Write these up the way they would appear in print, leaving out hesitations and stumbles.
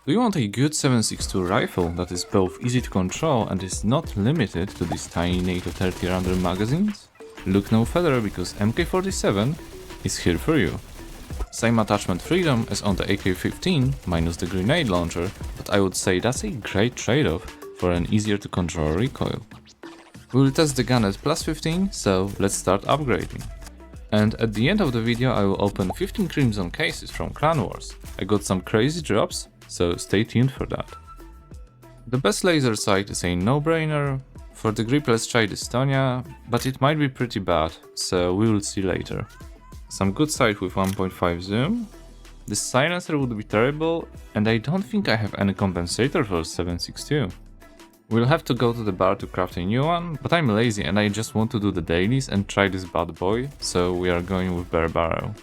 Do you want a good 7.62 rifle that is both easy to control and is not limited to these tiny NATO 30 rounder magazines? Look no further, because MK47 is here for you. Same attachment freedom as on the AK-15 minus the grenade launcher, but I would say that's a great trade-off for an easier to control recoil. We will test the gun at plus 15, so let's start upgrading. And at the end of the video I will open 15 Crimson cases from Clan Wars. I got some crazy drops, so stay tuned for that. The best laser sight is a no-brainer. For the grip let's try the Estonia, but it might be pretty bad, so we will see later. Some good sight with 1.5 zoom. The silencer would be terrible, and I don't think I have any compensator for 7.62. We'll have to go to the bar to craft a new one, but I'm lazy and I just want to do the dailies and try this bad boy, so we are going with bare barrel.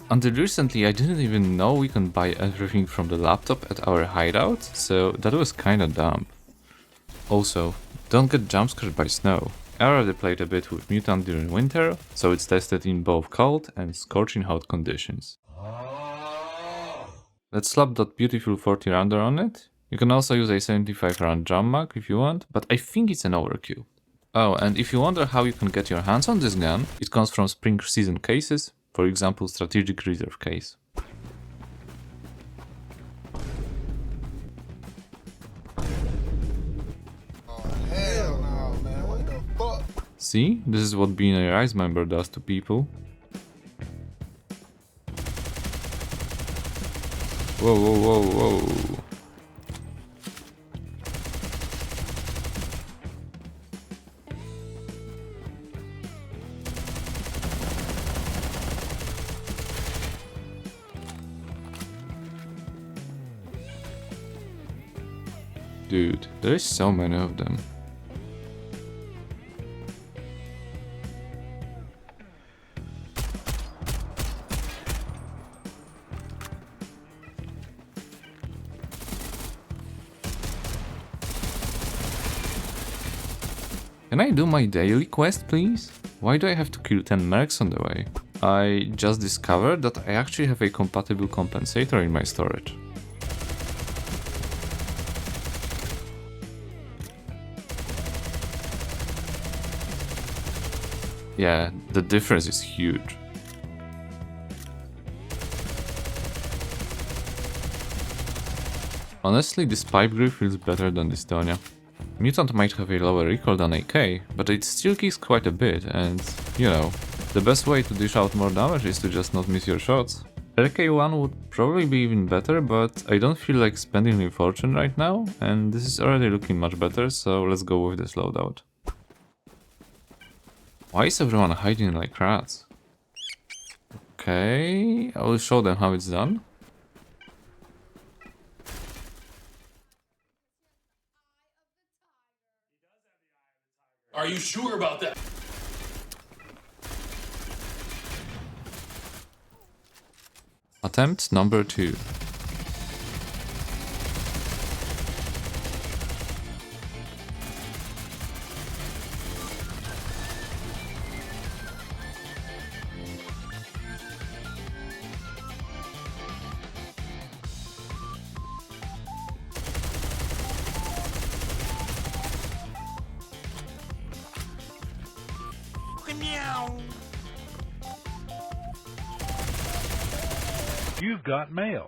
Until recently I didn't even know we can buy everything from the laptop at our hideout, so that was kinda dumb. Also, don't get jumpscared by snow. I already played a bit with Mutant during winter, so it's tested in both cold and scorching hot conditions. Let's slap that beautiful 40 rounder on it. You can also use a 75 round drum mag if you want, but I think it's an overkill. Oh, and if you wonder how you can get your hands on this gun, it comes from spring season cases, for example strategic reserve case. Hell no, man. What the fuck? See, this is what being a Rise member does to people. Whoa, whoa, whoa, whoa. Dude, there is so many of them. Can I do my daily quest, please? Why do I have to kill 10 mercs on the way? I just discovered that I actually have a compatible compensator in my storage. Yeah, the difference is huge. Honestly, this pipe grip feels better than the Estonia. Mutant might have a lower recoil than AK, but it still kicks quite a bit and, you know, the best way to dish out more damage is to just not miss your shots. RK1 would probably be even better, but I don't feel like spending a fortune right now, and this is already looking much better, so let's go with this loadout. Why is everyone hiding like rats? Okay, I will show them how it's done. Are you sure about that? Attempt number 2. You've got mail.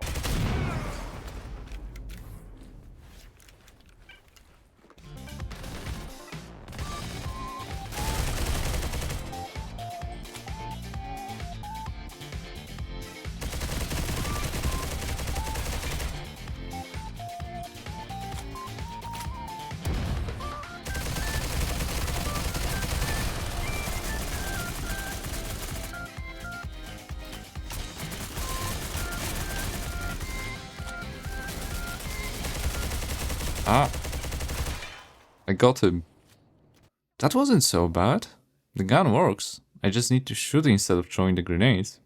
Ah, I got him. That wasn't so bad. The gun works. I just need to shoot instead of throwing the grenades.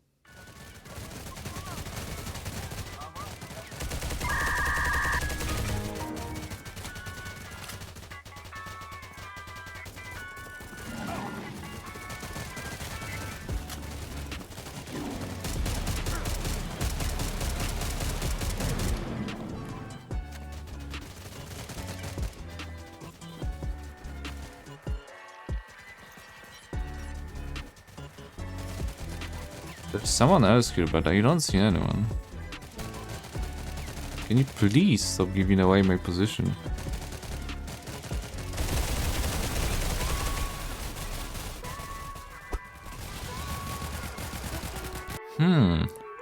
There's someone else here, but I don't see anyone. Can you please stop giving away my position?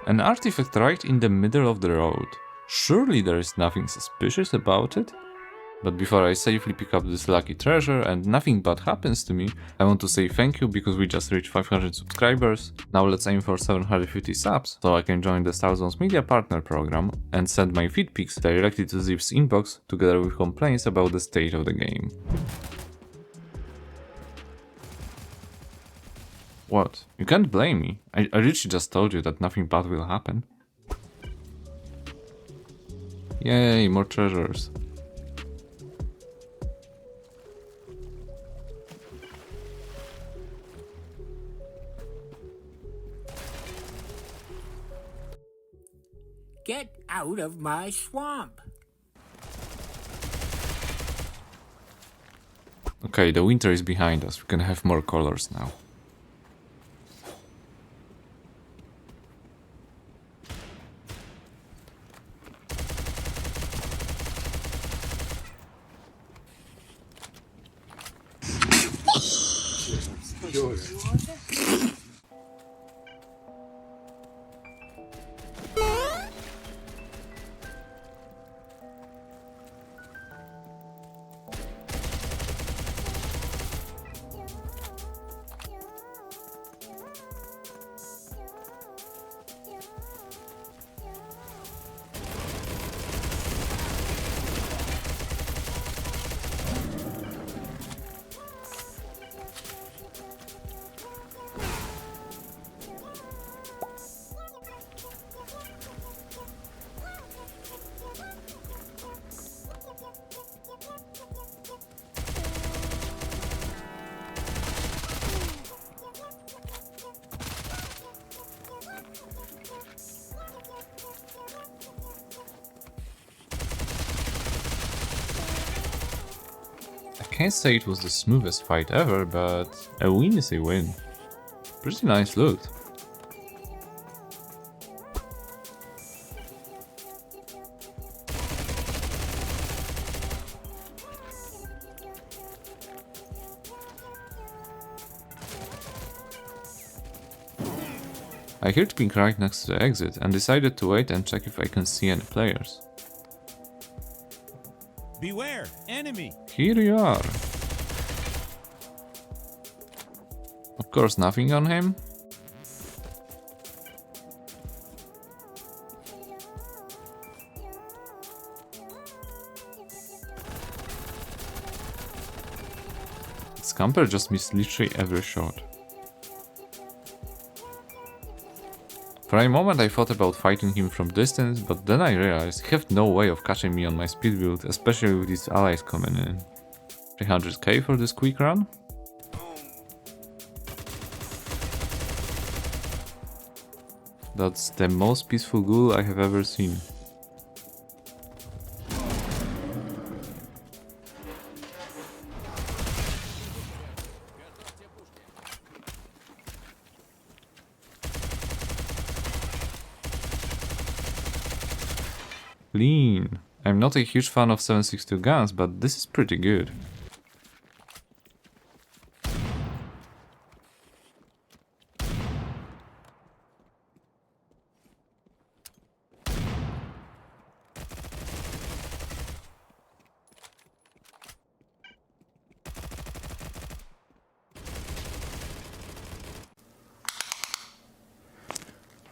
An artifact right in the middle of the road. Surely there is nothing suspicious about it? But before I safely pick up this lucky treasure and nothing bad happens to me, I want to say thank you because we just reached 500 subscribers. Now let's aim for 750 subs, so I can join the Stalzone's media partner program and send my feed pics directly to Zip's inbox together with complaints about the state of the game. What? You can't blame me. I literally just told you that nothing bad will happen. Yay, more treasures. Get out of my swamp. Okay, the winter is behind us. We can have more colors now. I can't say it was the smoothest fight ever, but a win is a win. Pretty nice loot. I heard ping right next to the exit and decided to wait and check if I can see any players. Beware, enemy! Here you are. Of course, nothing on him. Scamper just missed literally every shot. For a moment I thought about fighting him from distance, but then I realized he had no way of catching me on my speed build, especially with these allies coming in. 300k for this quick run? That's the most peaceful ghoul I have ever seen. Lean. I'm not a huge fan of 7.62 guns, but this is pretty good.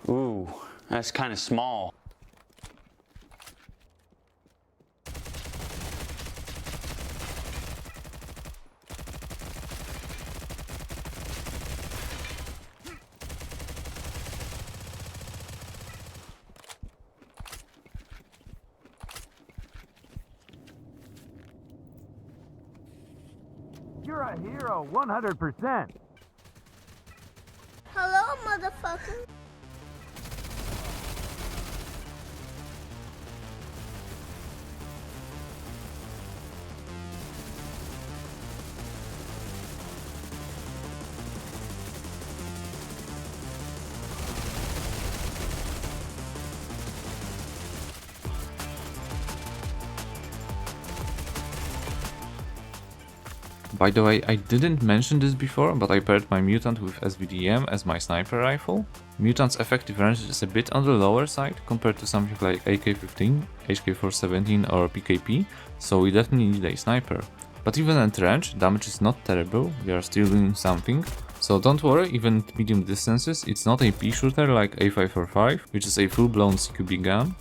Ooh, that's kind of small. You're a hero, 100%. Hello, motherfucker. By the way, I didn't mention this before, but I paired my Mutant with SVD-M as my sniper rifle. Mutant's effective range is a bit on the lower side compared to something like AK-15, HK47 or PKP, so we definitely need a sniper. But even at range, damage is not terrible, we are still doing something. So don't worry, even at medium distances, it's not a pea shooter like A545, which is a full-blown CQB gun.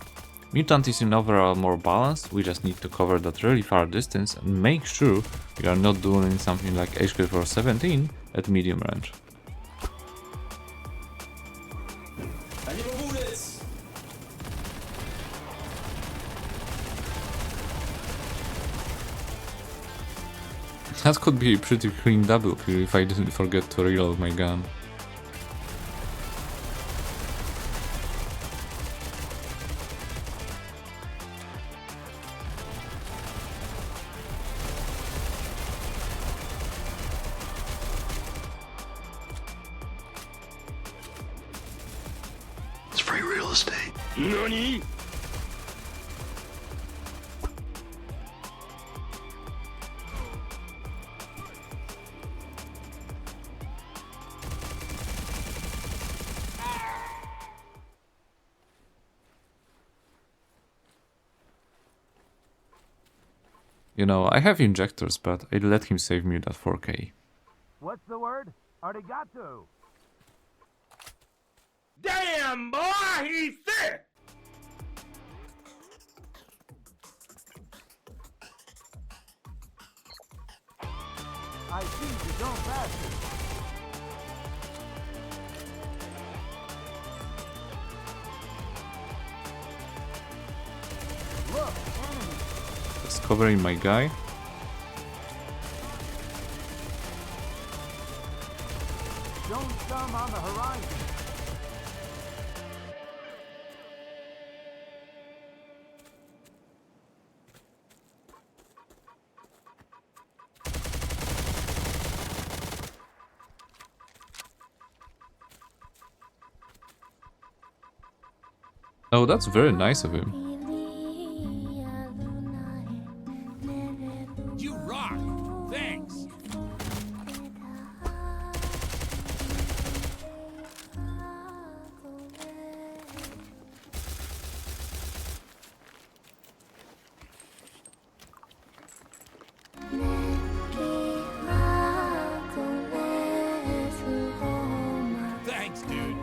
Mutant is in overall more balanced, we just need to cover that really far distance and make sure we are not doing something like HK417 at medium range. That could be a pretty clean double kill if I didn't forget to reload my gun. It's free real estate. NANI?! You know, I have injectors, but I'd let him save me that 4K. What's the word? Arigato. Damn, boy, he's thick! I see you don't faster. Look, enemy. Just covering my guy. Shown some on the horizon. Oh, that's very nice of him. You rock! Thanks! Thanks, dude!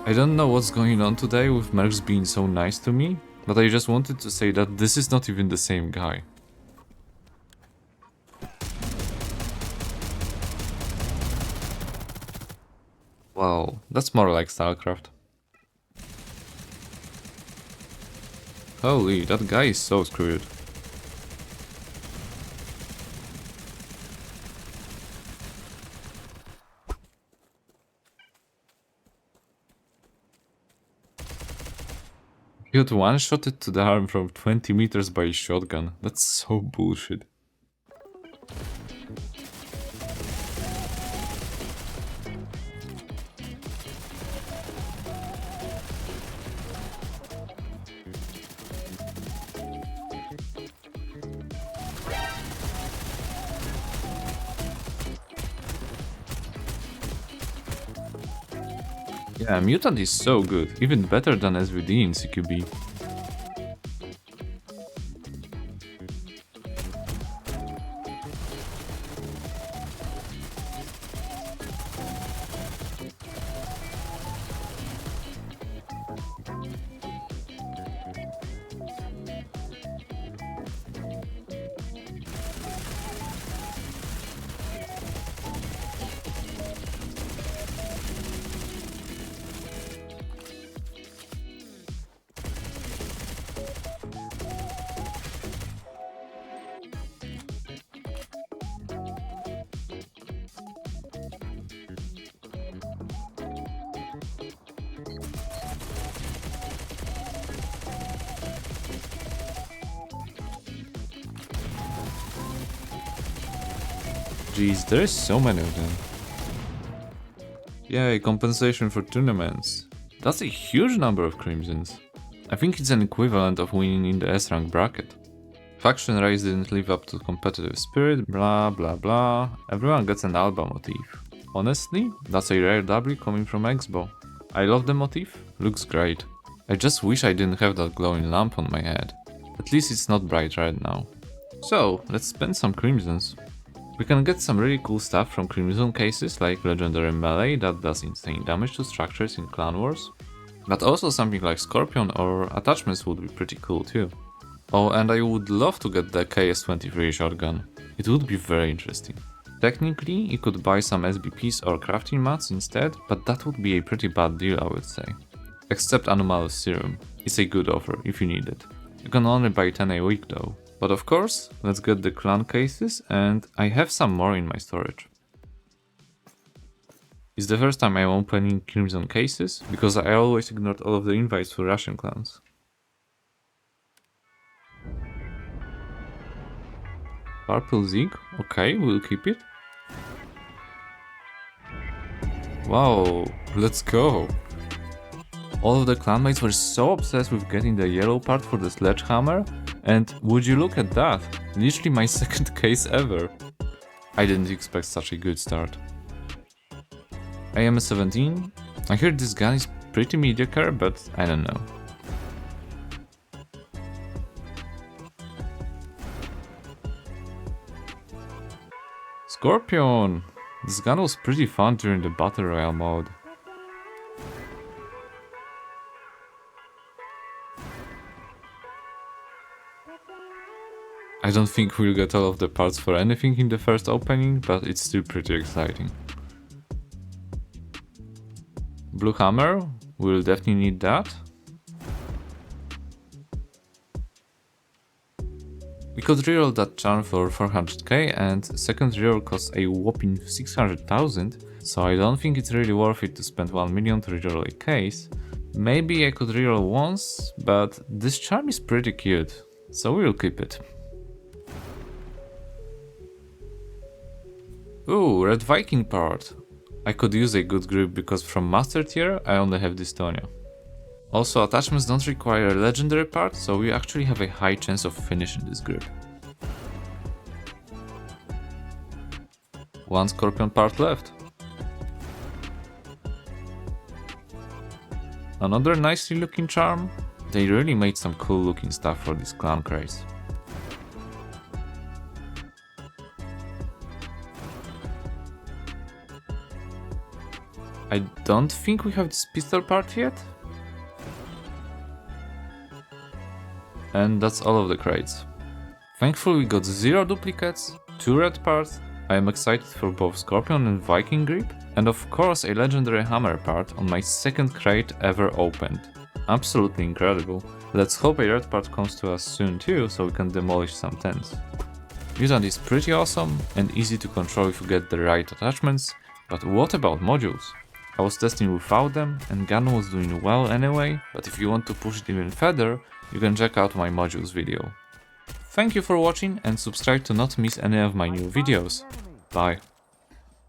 I don't know what's going on today with Mercs being so nice to me, but I just wanted to say that this is not even the same guy. Wow, that's more like StarCraft. Holy, that guy is so screwed. He got one-shotted to the arm from 20 meters by a shotgun. That's so bullshit. Yeah, Mutant is so good, even better than SVD in CQB. Jeez, there's so many of them. Yay, compensation for tournaments. That's a huge number of crimsons. I think it's an equivalent of winning in the S-rank bracket. Faction race didn't live up to competitive spirit, blah blah blah. Everyone gets an Alba motif. Honestly, that's a rare W coming from Exbo. I love the motif, looks great. I just wish I didn't have that glowing lamp on my head. At least it's not bright red now. So, let's spend some crimsons. We can get some really cool stuff from crimson cases like legendary melee that does insane damage to structures in Clan Wars. But also something like Scorpion or attachments would be pretty cool too. Oh, and I would love to get the KS-23 shotgun. It would be very interesting. Technically, you could buy some SBPs or crafting mats instead, but that would be a pretty bad deal, I would say. Except Anomalous Serum. It's a good offer if you need it. You can only buy 10 a week though. But of course, let's get the clan cases, and I have some more in my storage. It's the first time I'm opening crimson cases, because I always ignored all of the invites for Russian clans. Purple Zig, okay, we'll keep it. Wow, let's go! All of the clanmates were so obsessed with getting the yellow part for the sledgehammer, and would you look at that, literally my second case ever. I didn't expect such a good start. AM-17, I heard this gun is pretty mediocre, but I don't know. Scorpion! This gun was pretty fun during the Battle Royale mode. I don't think we'll get all of the parts for anything in the first opening, but it's still pretty exciting. Blue Hammer, we'll definitely need that. We could reroll that charm for 400k, and second reroll costs a whopping 600,000, so I don't think it's really worth it to spend 1 million to reroll a case. Maybe I could reroll once, but this charm is pretty cute, so we'll keep it. Ooh, Red Viking part. I could use a good grip because from Master tier I only have Dystonia. Also, attachments don't require a legendary part, so we actually have a high chance of finishing this grip. One Scorpion part left. Another nicely looking charm. They really made some cool looking stuff for this clan craze. I don't think we have this pistol part yet. And that's all of the crates. Thankfully we got 0 duplicates, 2 red parts. I am excited for both Scorpion and Viking grip, and of course a legendary hammer part on my second crate ever opened. Absolutely incredible. Let's hope a red part comes to us soon too, so we can demolish some tents. Mutant is pretty awesome and easy to control if you get the right attachments, but what about modules? I was testing without them and gun was doing well anyway, but if you want to push it even further, you can check out my modules video. Thank you for watching and subscribe to not miss any of my new videos. Bye.